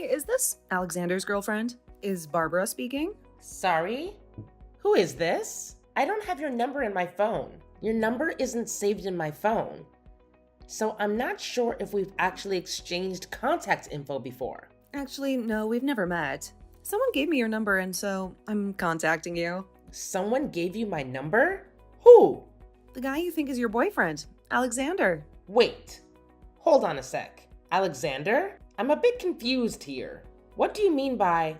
is this Alexander's girlfriend? Is Barbara speaking? Sorry? Who is this? I don't have your number in my phone. Your number isn't saved in my phone. So I'm not sure if we've actually exchanged contact info before. Actually, no, we've never met. Someone gave me your number and so I'm contacting you. Someone gave you my number? Who? The guy you think is your boyfriend, Alexander. Wait. Hold on a sec. Alexander? I'm a bit confused here. What do you mean by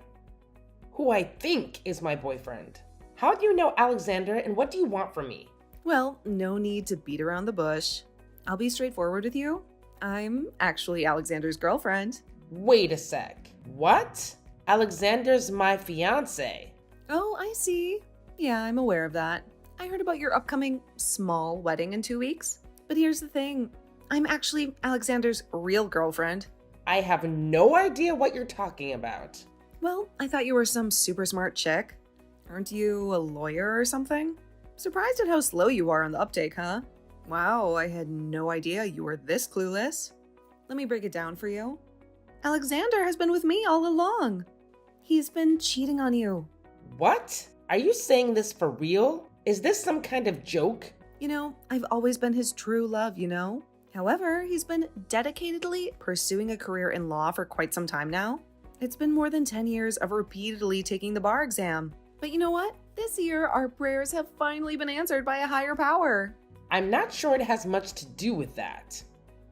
who I think is my boyfriend? How do you know Alexander and what do you want from me? Well, no need to beat around the bush. I'll be straightforward with you. I'm actually Alexander's girlfriend. Wait a sec. What? Alexander's my fiancé. Oh, I see. Yeah, I'm aware of that. I heard about your upcoming small wedding in 2 weeks. But here's the thing. I'm actually Alexander's real girlfriend. I have no idea what you're talking about. Well, I thought you were some super smart chick. Aren't you a lawyer or something? Surprised at how slow you are on the uptake, huh? Wow, I had no idea you were this clueless. Let me break it down for you. Alexander has been with me all along. He's been cheating on you. What? Are you saying this for real? Is this some kind of joke? You know, I've always been his true love, you know? However, he's been dedicatedly pursuing a career in law for quite some time now. It's been more than 10 years of repeatedly taking the bar exam. But you know what? This year, our prayers have finally been answered by a higher power. I'm not sure it has much to do with that.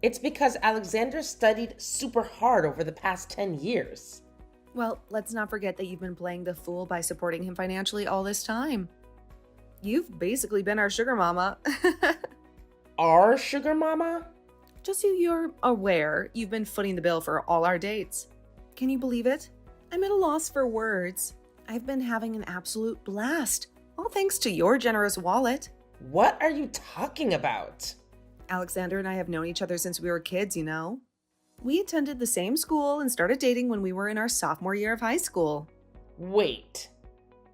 It's because Alexander studied super hard over the past 10 years. Well, let's not forget that you've been playing the fool by supporting him financially all this time. You've basically been our sugar mama. Our sugar mama? Just so you're aware, you've been footing the bill for all our dates. Can you believe it? I'm at a loss for words. I've been having an absolute blast, all thanks to your generous wallet. What are you talking about? Alexander and I have known each other since we were kids, you know? We attended the same school and started dating when we were in our sophomore year of high school. Wait,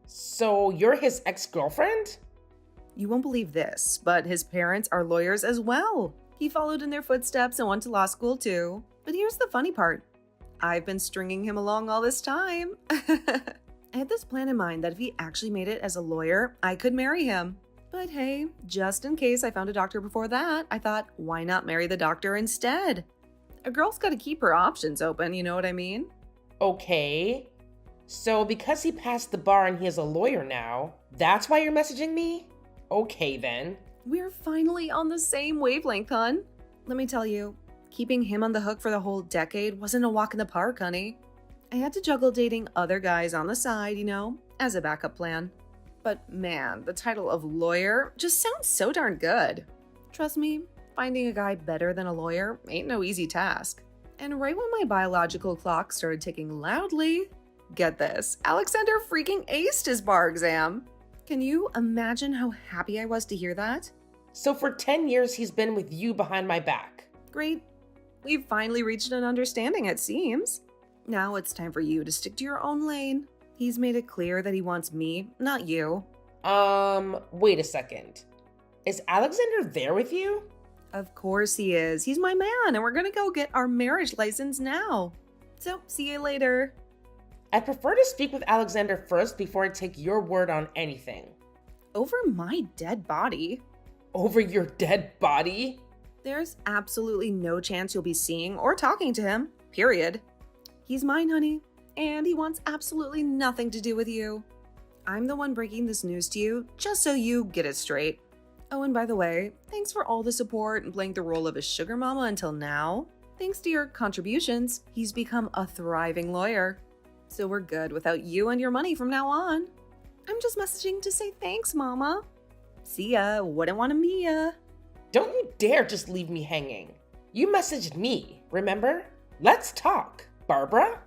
so you're his ex-girlfriend? You won't believe this, but his parents are lawyers as well. He followed in their footsteps and went to law school too. But here's the funny part. I've been stringing him along all this time. I had this plan in mind that if he actually made it as a lawyer, I could marry him. But hey, just in case I found a doctor before that, I thought, why not marry the doctor instead? A girl's got to keep her options open, you know what I mean? Okay. So because he passed the bar and he is a lawyer now, that's why you're messaging me? Okay then. We're finally on the same wavelength, hun. Let me tell you, keeping him on the hook for the whole decade wasn't a walk in the park, honey. I had to juggle dating other guys on the side, you know, as a backup plan. But man, the title of lawyer just sounds so darn good. Trust me, finding a guy better than a lawyer ain't no easy task. And right when my biological clock started ticking loudly, get this, Alexander freaking aced his bar exam. Can you imagine how happy I was to hear that? So for 10 years he's been with you behind my back. Great. We've finally reached an understanding, it seems. Now it's time for you to stick to your own lane. He's made it clear that he wants me, not you. Wait a second. Is Alexander there with you? Of course he is. He's my man, and we're gonna go get our marriage license now. So, see you later. I prefer to speak with Alexander first before I take your word on anything. Over my dead body? Over your dead body? There's absolutely no chance you'll be seeing or talking to him, period. He's mine, honey, and he wants absolutely nothing to do with you. I'm the one breaking this news to you, just so you get it straight. Oh, and by the way, thanks for all the support and playing the role of a sugar mama until now. Thanks to your contributions, he's become a thriving lawyer. So we're good without you and your money from now on. I'm just messaging to say thanks, mama. See ya, wouldn't want to meet ya. Don't you dare just leave me hanging. You messaged me, remember? Let's talk, Barbara.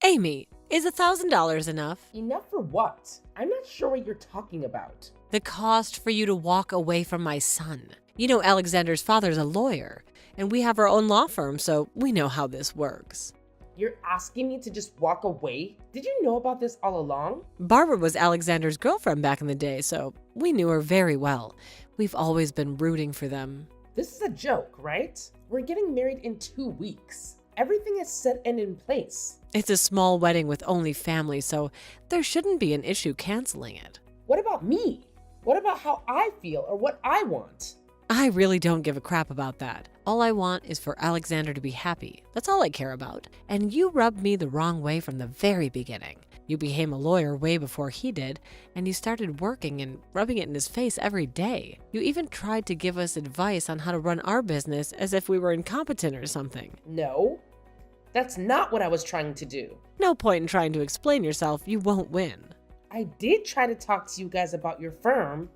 Amy, is $1,000 enough? Enough for what? I'm not sure what you're talking about. The cost for you to walk away from my son. You know Alexander's father's a lawyer, and we have our own law firm, so we know how this works. You're asking me to just walk away? Did you know about this all along? Barbara was Alexander's girlfriend back in the day, so we knew her very well. We've always been rooting for them. This is a joke, right? We're getting married in 2 weeks. Everything is set and in place. It's a small wedding with only family, so there shouldn't be an issue canceling it. What about me? What about how I feel or what I want? I really don't give a crap about that. All I want is for Alexander to be happy. That's all I care about. And you rubbed me the wrong way from the very beginning. You became a lawyer way before he did, and you started working and rubbing it in his face every day. You even tried to give us advice on how to run our business as if we were incompetent or something. No, that's not what I was trying to do. No point in trying to explain yourself. You won't win. I did try to talk to you guys about your firm,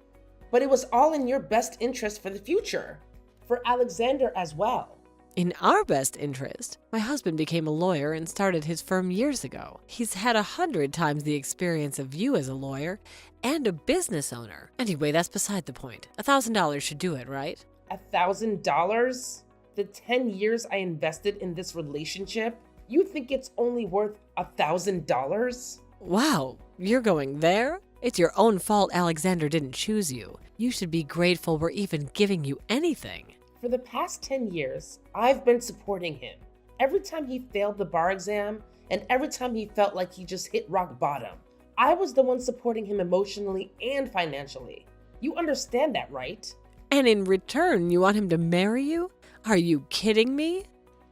but it was all in your best interest for the future. For Alexander as well. In our best interest, my husband became a lawyer and started his firm years ago. He's had 100 times the experience of you as a lawyer and a business owner. Anyway, that's beside the point. $1,000 should do it, right? $1,000? The 10 years I invested in this relationship? You think it's only worth $1,000? Wow, you're going there? It's your own fault Alexander didn't choose you. You should be grateful we're even giving you anything. For the past 10 years, I've been supporting him. Every time he failed the bar exam, and every time he felt like he just hit rock bottom, I was the one supporting him emotionally and financially. You understand that, right? And in return, you want him to marry you? Are you kidding me?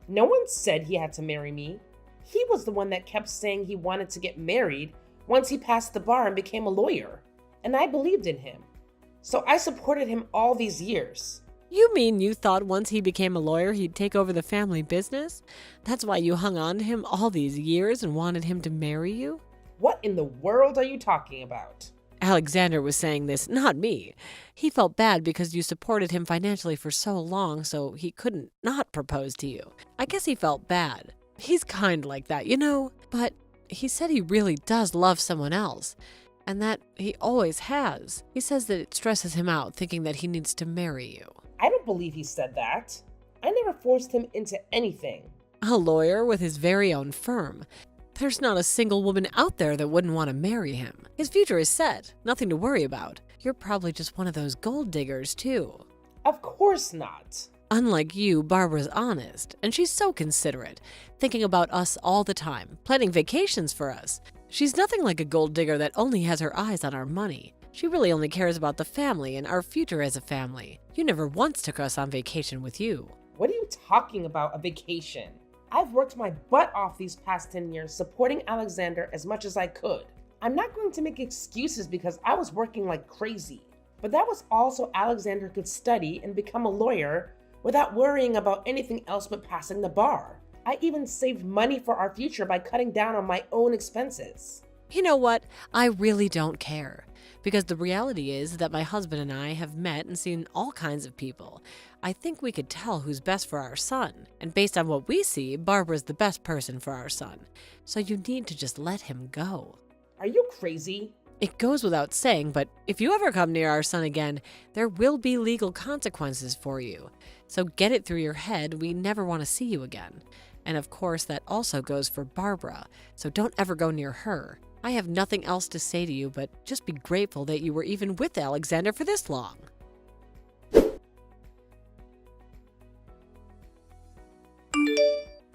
No one said he had to marry me. He was the one that kept saying he wanted to get married once he passed the bar and became a lawyer. And I believed in him. So I supported him all these years. You mean you thought once he became a lawyer, he'd take over the family business? That's why you hung on to him all these years and wanted him to marry you? What in the world are you talking about? Alexander was saying this, not me. He felt bad because you supported him financially for so long, so he couldn't not propose to you. I guess he felt bad. He's kind like that, you know? But he said he really does love someone else, and that he always has. He says that it stresses him out thinking that he needs to marry you. I don't believe he said that. I never forced him into anything. A lawyer with his very own firm. There's not a single woman out there that wouldn't want to marry him. His future is set, nothing to worry about. You're probably just one of those gold diggers, too. Of course not. Unlike you, Barbara's honest, and she's so considerate, thinking about us all the time, planning vacations for us. She's nothing like a gold digger that only has her eyes on our money. She really only cares about the family and our future as a family. You never once took us on vacation with you. What are you talking about, a vacation? I've worked my butt off these past 10 years supporting Alexander as much as I could. I'm not going to make excuses because I was working like crazy. But that was all so Alexander could study and become a lawyer without worrying about anything else but passing the bar. I even saved money for our future by cutting down on my own expenses. You know what? I really don't care. Because the reality is that my husband and I have met and seen all kinds of people. I think we could tell who's best for our son. And based on what we see, Barbara's the best person for our son. So you need to just let him go. Are you crazy? It goes without saying, but if you ever come near our son again, there will be legal consequences for you. So get it through your head, we never want to see you again. And of course, that also goes for Barbara, so don't ever go near her. I have nothing else to say to you, but just be grateful that you were even with Alexander for this long.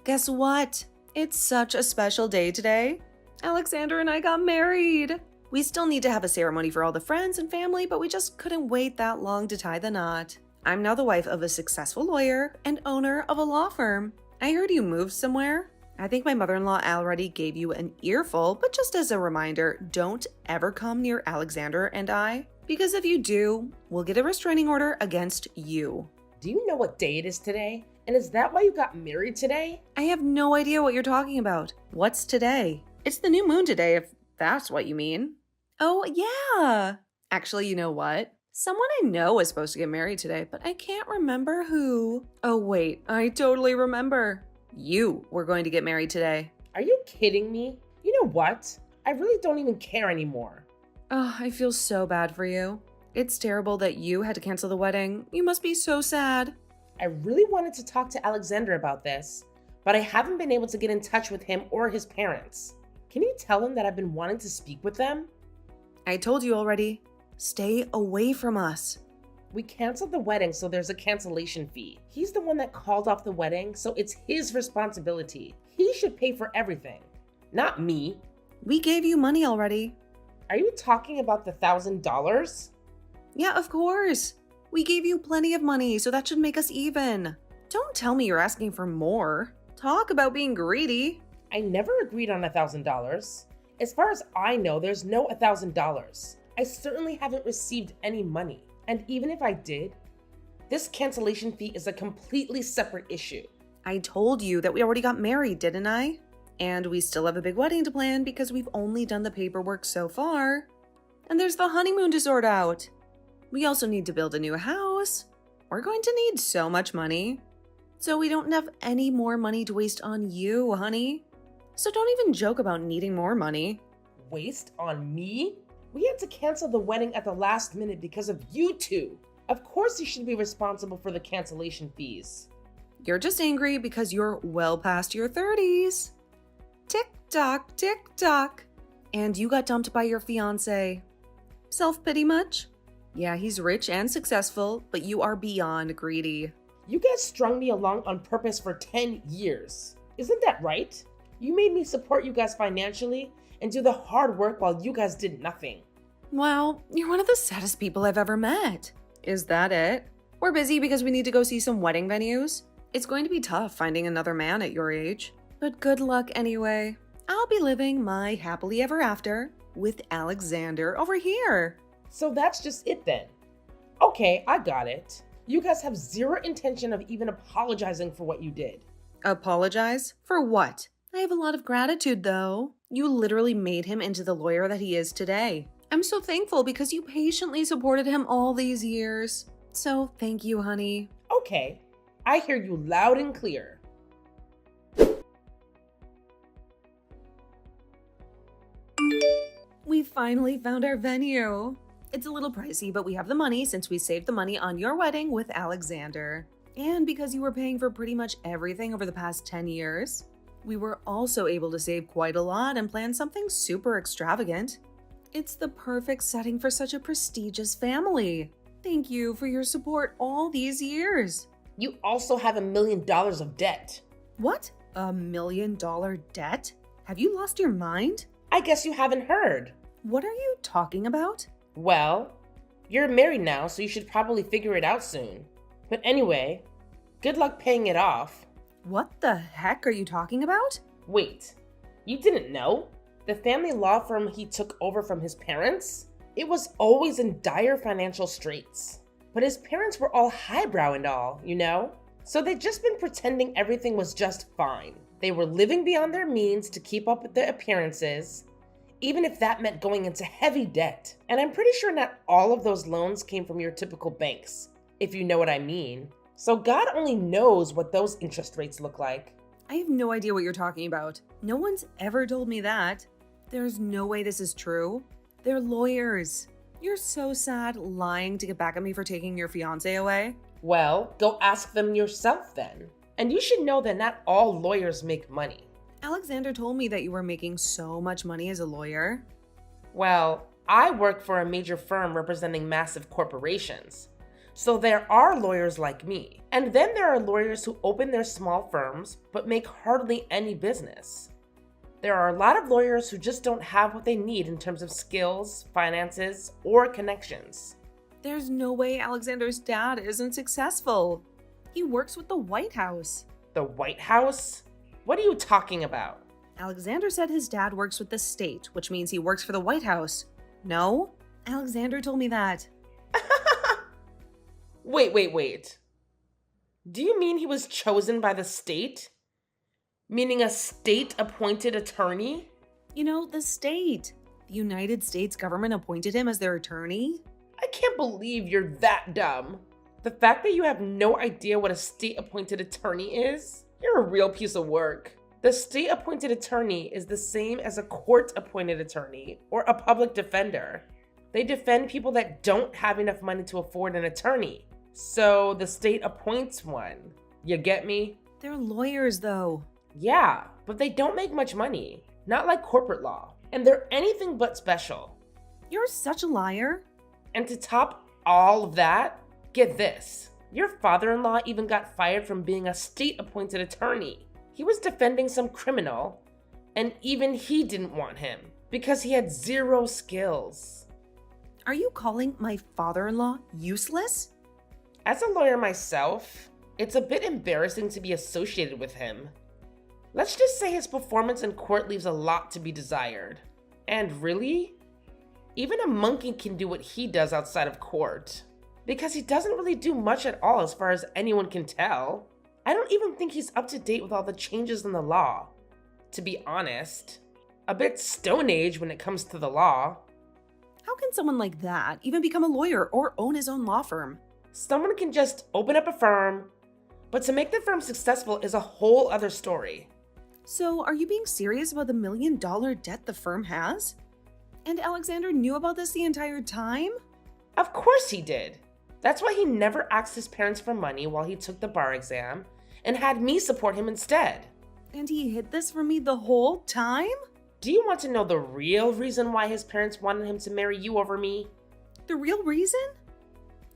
Guess what? It's such a special day today. Alexander and I got married. We still need to have a ceremony for all the friends and family, but we just couldn't wait that long to tie the knot. I'm now the wife of a successful lawyer and owner of a law firm. I heard you moved somewhere. I think my mother-in-law already gave you an earful, but just as a reminder, don't ever come near Alexander and I, because if you do, we'll get a restraining order against you. Do you know what day it is today? And is that why you got married today? I have no idea what you're talking about. What's today? It's the new moon today, if that's what you mean. Oh, yeah. Actually, you know what? Someone I know is supposed to get married today, but I can't remember who. Oh, wait, I totally remember. You were going to get married today. Are you kidding me? You know what? I really don't even care anymore. Oh, I feel so bad for you. It's terrible that you had to cancel the wedding. You must be so sad. I really wanted to talk to Alexander about this, but I haven't been able to get in touch with him or his parents. Can you tell him that I've been wanting to speak with them? I told you already. Stay away from us. We canceled the wedding, so there's a cancellation fee. He's the one that called off the wedding, so it's his responsibility. He should pay for everything, not me. We gave you money already. Are you talking about the $1,000? Yeah, of course. We gave you plenty of money, so that should make us even. Don't tell me you're asking for more. Talk about being greedy. I never agreed on $1,000. As far as I know, there's no $1,000. I certainly haven't received any money. And even if I did, this cancellation fee is a completely separate issue. I told you that we already got married, didn't I? And we still have a big wedding to plan because we've only done the paperwork so far. And there's the honeymoon to sort out. We also need to build a new house. We're going to need so much money. So we don't have any more money to waste on you, honey. So don't even joke about needing more money. Waste on me? We had to cancel the wedding at the last minute because of you two. Of course you should be responsible for the cancellation fees. You're just angry because you're well past your 30s. Tick-tock, tick-tock. And you got dumped by your fiancé. Self-pity much? Yeah, he's rich and successful, but you are beyond greedy. You guys strung me along on purpose for 10 years. Isn't that right? You made me support you guys financially and do the hard work while you guys did nothing. Wow, you're one of the saddest people I've ever met. Is that it? We're busy because we need to go see some wedding venues. It's going to be tough finding another man at your age. But good luck anyway. I'll be living my happily ever after with Alexander over here. So that's just it then. Okay, I got it. You guys have zero intention of even apologizing for what you did. Apologize? For what? I have a lot of gratitude though. You literally made him into the lawyer that he is today. I'm so thankful because you patiently supported him all these years. So thank you, honey. Okay, I hear you loud and clear. We finally found our venue. It's a little pricey, but we have the money since we saved the money on your wedding with Alexander. And because you were paying for pretty much everything over the past 10 years, we were also able to save quite a lot and plan something super extravagant. It's the perfect setting for such a prestigious family. Thank you for your support all these years. You also have $1 million of debt. What? $1 million debt? Have you lost your mind? I guess you haven't heard. What are you talking about? Well, you're married now, so you should probably figure it out soon. But anyway, good luck paying it off. What the heck are you talking about? Wait, you didn't know? The family law firm he took over from his parents? It was always in dire financial straits. But his parents were all highbrow and all, you know? So they'd just been pretending everything was just fine. They were living beyond their means to keep up with their appearances, even if that meant going into heavy debt. And I'm pretty sure not all of those loans came from your typical banks, if you know what I mean. So God only knows what those interest rates look like. I have no idea what you're talking about. No one's ever told me that. There's no way this is true. They're lawyers. You're so sad lying to get back at me for taking your fiancé away. Well, go ask them yourself then. And you should know that not all lawyers make money. Alexander told me that you were making so much money as a lawyer. Well, I work for a major firm representing massive corporations. So there are lawyers like me. And then there are lawyers who open their small firms but make hardly any business. There are a lot of lawyers who just don't have what they need in terms of skills, finances, or connections. There's no way Alexander's dad isn't successful. He works with the White House. The White House? What are you talking about? Alexander said his dad works with the state, which means he works for the White House. No? Alexander told me that. Wait. Do you mean he was chosen by the state? Meaning a state-appointed attorney? You know, the state. The United States government appointed him as their attorney. I can't believe you're that dumb. The fact that you have no idea what a state-appointed attorney is? You're a real piece of work. The state-appointed attorney is the same as a court-appointed attorney or a public defender. They defend people that don't have enough money to afford an attorney. So the state appoints one. You get me? They're lawyers, though. Yeah, but they don't make much money. Not like corporate law. And they're anything but special. You're such a liar. And to top all of that, Get this. Your father-in-law even got fired from being a state-appointed attorney. He was defending some criminal, and even he didn't want him because he had zero skills. Are you calling my father-in-law useless? As a lawyer myself, it's a bit embarrassing to be associated with him. Let's just say his performance in court leaves a lot to be desired. And really, even a monkey can do what he does outside of court. Because he doesn't really do much at all as far as anyone can tell. I don't even think he's up to date with all the changes in the law. To be honest, a bit Stone Age when it comes to the law. How can someone like that even become a lawyer or own his own law firm? Someone can just open up a firm, but to make the firm successful is a whole other story. So, are you being serious about the $1 million debt the firm has? And Alexander knew about this the entire time? Of course he did. That's why he never asked his parents for money while he took the bar exam and had me support him instead. And he hid this from me the whole time? Do you want to know the real reason why his parents wanted him to marry you over me? The real reason?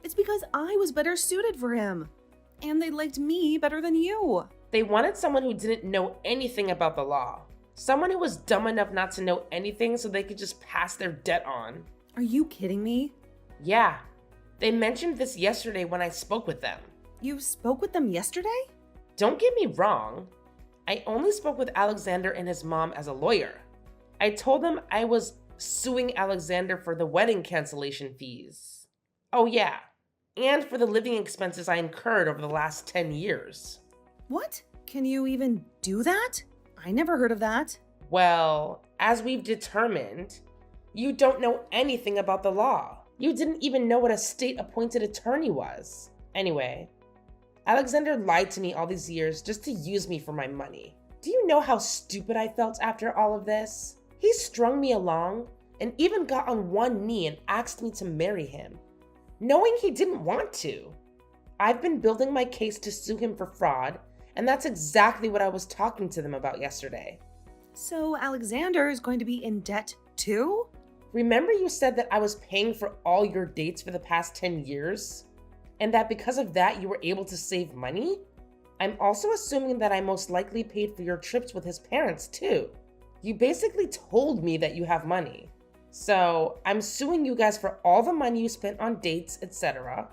It's because I was better suited for him. And they liked me better than you. They wanted someone who didn't know anything about the law. Someone who was dumb enough not to know anything so they could just pass their debt on. Are you kidding me? Yeah. They mentioned this yesterday when I spoke with them. You spoke with them yesterday? Don't get me wrong. I only spoke with Alexander and his mom as a lawyer. I told them I was suing Alexander for the wedding cancellation fees. Oh yeah, and for the living expenses I incurred over the last 10 years. What? Can you even do that? I never heard of that. Well, as we've determined, you don't know anything about the law. You didn't even know what a state-appointed attorney was. Anyway, Alexander lied to me all these years just to use me for my money. Do you know how stupid I felt after all of this? He strung me along and even got on one knee and asked me to marry him, knowing he didn't want to. I've been building my case to sue him for fraud, and that's exactly what I was talking to them about yesterday. So Alexander is going to be in debt too? Remember you said that I was paying for all your dates for the past 10 years? And that because of that you were able to save money? I'm also assuming that I most likely paid for your trips with his parents too. You basically told me that you have money. So I'm suing you guys for all the money you spent on dates, etc.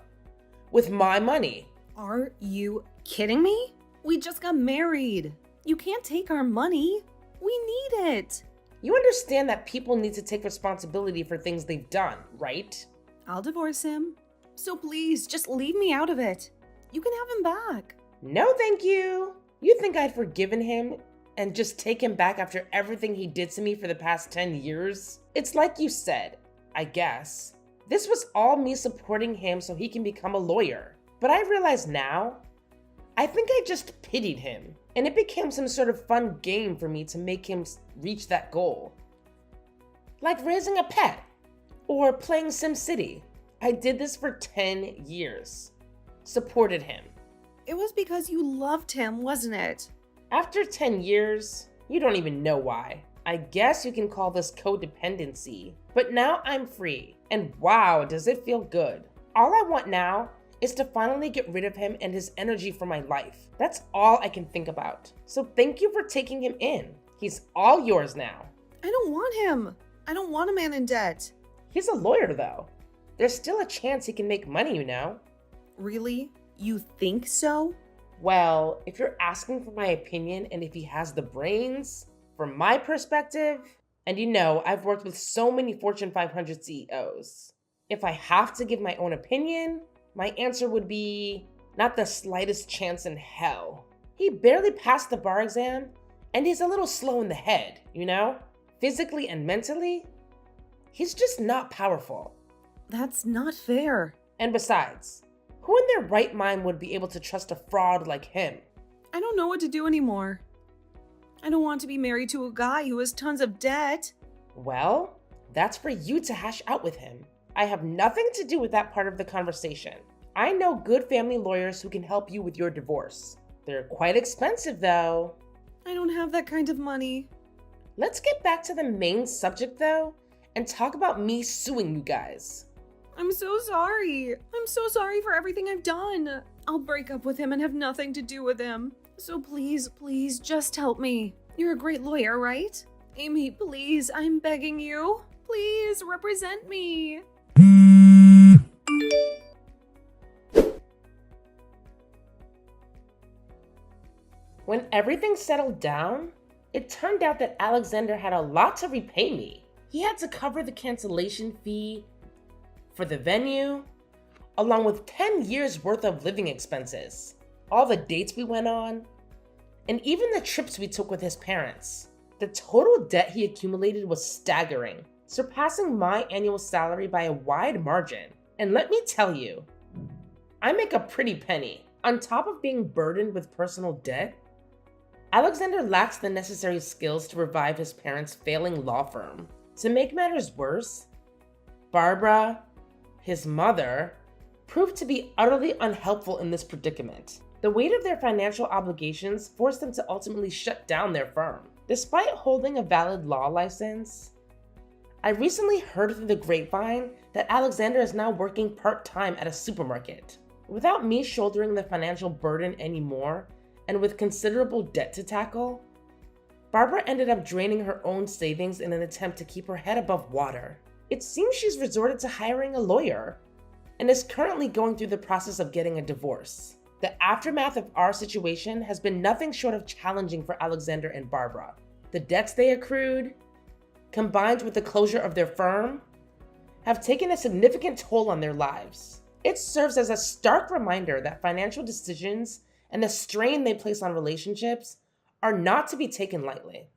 with my money. Are you kidding me? We just got married. You can't take our money. We need it. You understand that people need to take responsibility for things they've done, right? I'll divorce him. So please, just leave me out of it. You can have him back. No, thank you. You think I'd forgiven him and just take him back after everything he did to me for the past 10 years? It's like you said, I guess. This was all me supporting him so he can become a lawyer. But I realize now, I think I just pitied him, and it became some sort of fun game for me to make him reach that goal. Like raising a pet, or playing SimCity. I did this for 10 years. Supported him. It was because you loved him, wasn't it? After 10 years, you don't even know why. I guess you can call this codependency. But now I'm free, and wow, does it feel good. All I want now is to finally get rid of him and his energy from my life. That's all I can think about. So thank you for taking him in. He's all yours now. I don't want him. I don't want a man in debt. He's a lawyer though. There's still a chance he can make money, you know? Really? You think so? Well, if you're asking for my opinion and if he has the brains, from my perspective, and you know, I've worked with so many Fortune 500 CEOs. If I have to give my own opinion, my answer would be not the slightest chance in hell. He barely passed the bar exam, and he's a little slow in the head, you know? Physically and mentally, he's just not powerful. That's not fair. And besides, who in their right mind would be able to trust a fraud like him? I don't know what to do anymore. I don't want to be married to a guy who has tons of debt. Well, that's for you to hash out with him. I have nothing to do with that part of the conversation. I know good family lawyers who can help you with your divorce. They're quite expensive though. I don't have that kind of money. Let's get back to the main subject though and talk about me suing you guys. I'm so sorry. I'm so sorry for everything I've done. I'll break up with him and have nothing to do with him. So please, please, just help me. You're a great lawyer, right? Amy, please, I'm begging you. Please represent me. When everything settled down, it turned out that Alexander had a lot to repay me. He had to cover the cancellation fee for the venue, along with 10 years worth of living expenses, all the dates we went on, and even the trips we took with his parents. The total debt he accumulated was staggering, surpassing my annual salary by a wide margin. And let me tell you, I make a pretty penny. On top of being burdened with personal debt, Alexander lacks the necessary skills to revive his parents' failing law firm. To make matters worse, Barbara, his mother, proved to be utterly unhelpful in this predicament. The weight of their financial obligations forced them to ultimately shut down their firm. Despite holding a valid law license, I recently heard through the grapevine that Alexander is now working part-time at a supermarket. Without me shouldering the financial burden anymore, and with considerable debt to tackle, Barbara ended up draining her own savings in an attempt to keep her head above water. It seems she's resorted to hiring a lawyer and is currently going through the process of getting a divorce. The aftermath of our situation has been nothing short of challenging for Alexander and Barbara. The debts they accrued, combined with the closure of their firm, have taken a significant toll on their lives. It serves as a stark reminder that financial decisions and the strain they place on relationships are not to be taken lightly.